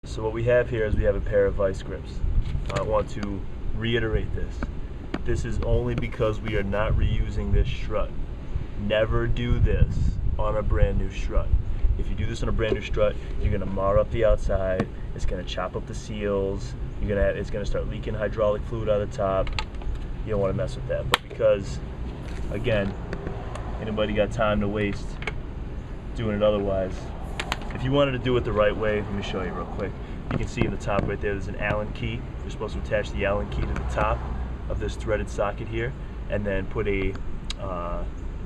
So what we have here is we have a pair of vice grips. I want to reiterate this. This is only because we are not reusing this strut. Never do this on a brand new strut. If you do this on a brand new strut, you're gonna mar up the outside, it's gonna chop up the seals, it's gonna start leaking hydraulic fluid out of the top. You don't wanna mess with that. But because, again, anybody got time to waste doing it otherwise? If you wanted to do it the right way, let me show you real quick. You can see in the top right there, there's an Allen key. You're supposed to attach the Allen key to the top of this threaded socket here, and then put a, it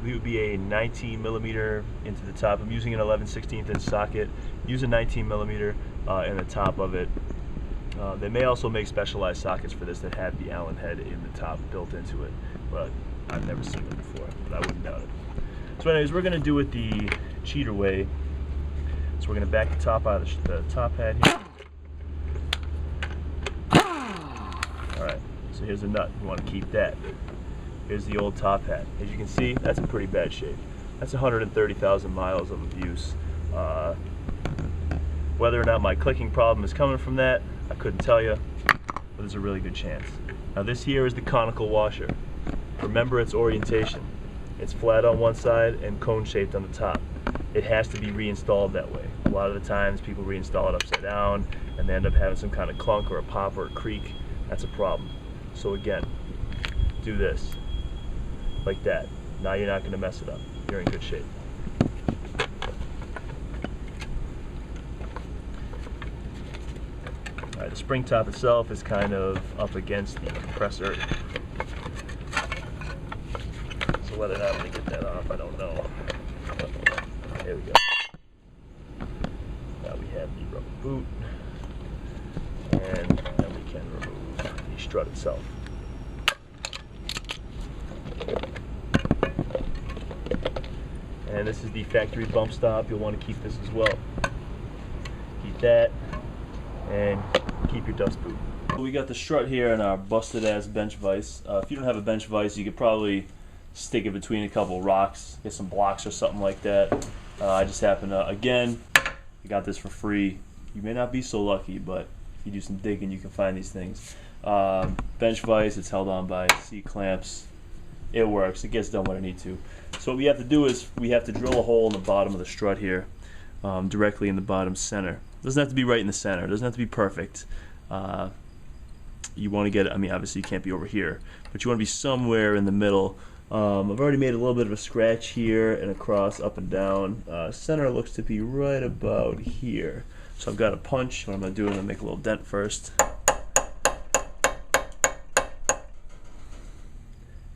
would be a 19 millimeter into the top. I'm using an 11/16 inch socket. Use a 19 millimeter in the top of it. They may also make specialized sockets for this that have the Allen head in the top built into it, but I've never seen them before, but I wouldn't doubt it. So anyways, we're gonna do it the cheater way. So we're gonna back the top out of the top hat here. Alright, so here's the nut. You want to keep that. Here's the old top hat. As you can see, that's in pretty bad shape. That's 130,000 miles of abuse. Whether or not my clicking problem is coming from that, I couldn't tell you, but there's a really good chance. Now this here is the conical washer. Remember its orientation. It's flat on one side and cone shaped on the top. It has to be reinstalled that way. A lot of the times people reinstall it upside down and they end up having some kind of clunk or a pop or a creak. That's a problem. So again, do this like that. Now you're not going to mess it up. You're in good shape. Alright, the spring top itself is kind of up against the compressor. So whether or not I'm going to get that off, I don't know. There we go. Now we have the rubber boot, and then we can remove the strut itself. And this is the factory bump stop. You'll want to keep this as well. Keep that, and keep your dust boot. We got the strut here in our busted ass bench vise. If you don't have a bench vise, you could probably stick it between a couple rocks, get some blocks or something like that. I just happen to, again, I got this for free. You may not be so lucky, but if you do some digging, you can find these things. Bench vise, it's held on by C-clamps. It works, it gets done when I need to. So what we have to do is we have to drill a hole in the bottom of the strut here, directly in the bottom center. It doesn't have to be right in the center, it doesn't have to be perfect. You want to get it, I mean obviously you can't be over here, but you want to be somewhere in the middle. I've already made a little bit of a scratch here and across, up and down. Center looks to be right about here. So I've got a punch. What I'm going to do is I'm going to make a little dent first.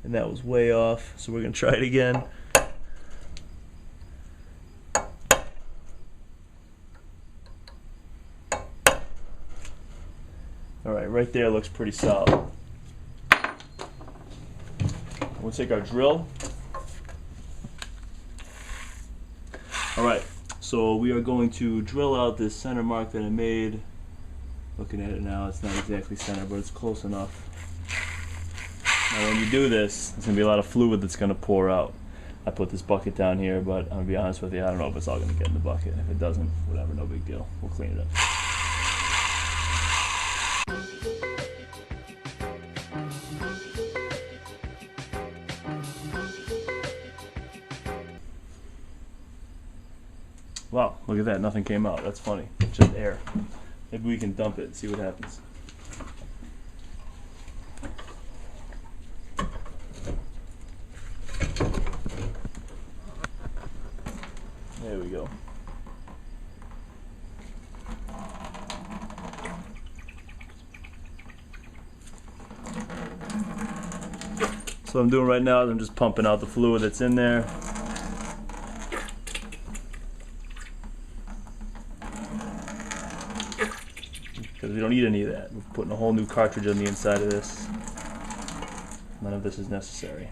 And that was way off, so we're going to try it again. Alright, right there looks pretty solid. We'll take our drill. Alright, so we are going to drill out this center mark that I made. Looking at it now, it's not exactly center, but it's close enough. Now when you do this, there's going to be a lot of fluid that's going to pour out. I put this bucket down here, but I'm going to be honest with you, I don't know if it's all going to get in the bucket. If it doesn't, whatever, no big deal. We'll clean it up. Wow, look at that, nothing came out. That's funny. It's just air. Maybe we can dump it and see what happens. There we go. So what I'm doing right now is I'm just pumping out the fluid that's in there. Because we don't need any of that. We're putting a whole new cartridge on the inside of this. None of this is necessary.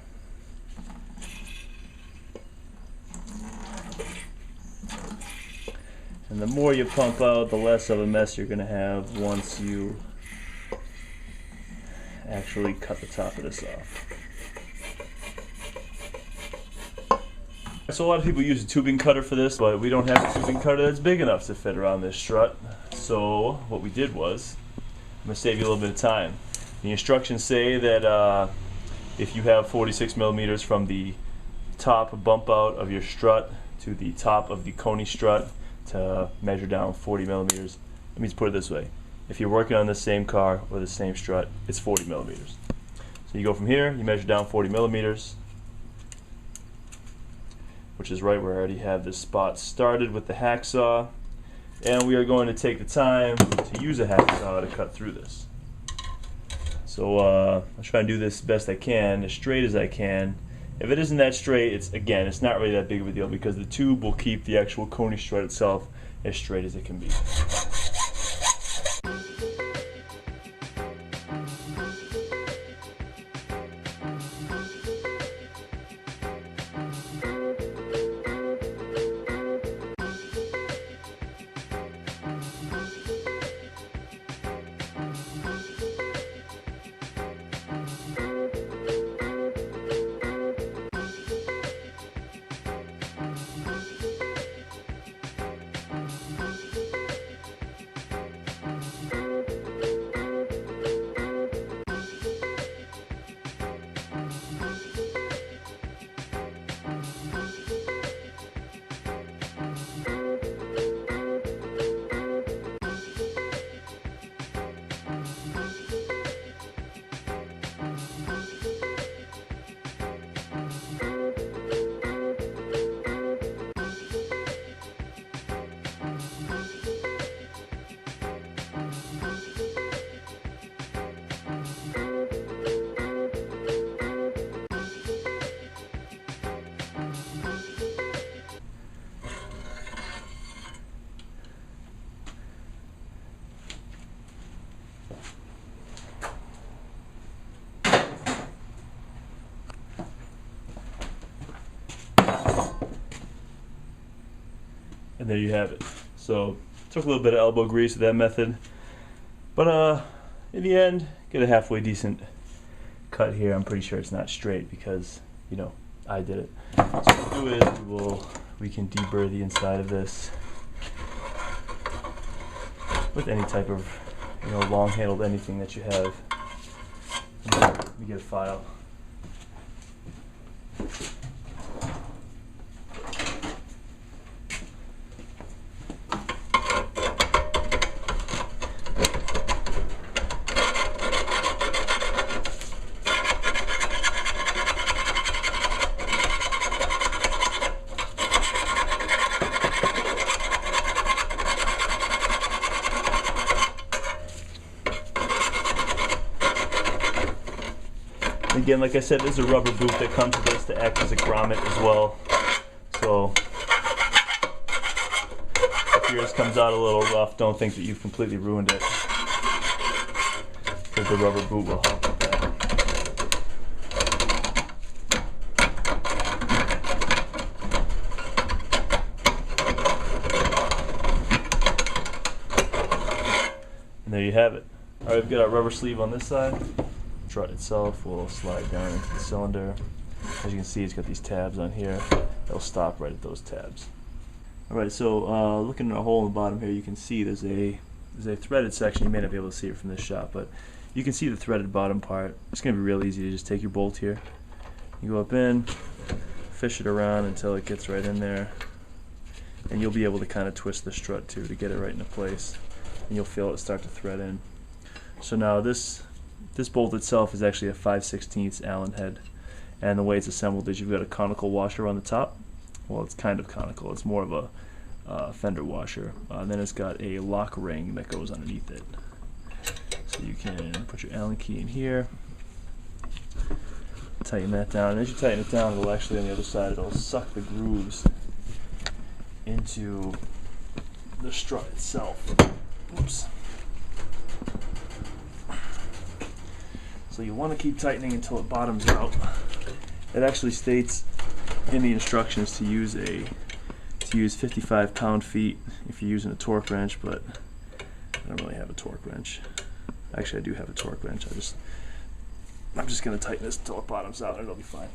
And the more you pump out, the less of a mess you're going to have once you actually cut the top of this off. So a lot of people use a tubing cutter for this, but we don't have a tubing cutter that's big enough to fit around this strut. So what we did was, I'm going to save you a little bit of time. The instructions say that if you have 46 millimeters from the top bump out of your strut to the top of the Koni strut to measure down 40 millimeters. Let me just put it this way. If you're working on the same car or the same strut, it's 40 millimeters. So you go from here, you measure down 40 millimeters, which is right where I already have this spot started with the hacksaw. And we are going to take the time to use a hacksaw to cut through this. So I'll try and do this best I can, as straight as I can. If it isn't that straight, it's not really that big of a deal because the tube will keep the actual Koni strut itself as straight as it can be. And there you have it. So took a little bit of elbow grease with that method, but in the end, get a halfway decent cut here. I'm pretty sure it's not straight because, you know, I did it. So what we'll do is we can deburr the inside of this with any type of, you know, long-handled anything that you have. Let me get a file. Again, like I said, there's a rubber boot that comes with this to act as a grommet as well. So if yours comes out a little rough, don't think that you've completely ruined it, because the rubber boot will help with that. And there you have it. Alright, we've got our rubber sleeve on this side. Strut itself will slide down into the cylinder. As you can see, it's got these tabs on here. They'll stop right at those tabs. Alright, so looking at a hole in the bottom here, you can see there's a threaded section. You may not be able to see it from this shot, but you can see the threaded bottom part. It's going to be real easy to just take your bolt here. You go up in, fish it around until it gets right in there, and you'll be able to kind of twist the strut too to get it right into place, and you'll feel it start to thread in. So now this bolt itself is actually a 5/16 Allen head, and the way it's assembled is you've got a conical washer on the top. Well, it's kind of conical. It's more of a fender washer. And then it's got a lock ring that goes underneath it. So you can put your Allen key in here, tighten that down, and as you tighten it down, it'll actually, on the other side, it'll suck the grooves into the strut itself. Oops. So you want to keep tightening until it bottoms out. It actually states in the instructions to use 55 pound-feet if you're using a torque wrench, but I don't really have a torque wrench. Actually, I do have a torque wrench. I'm just going to tighten this until it bottoms out and it'll be fine.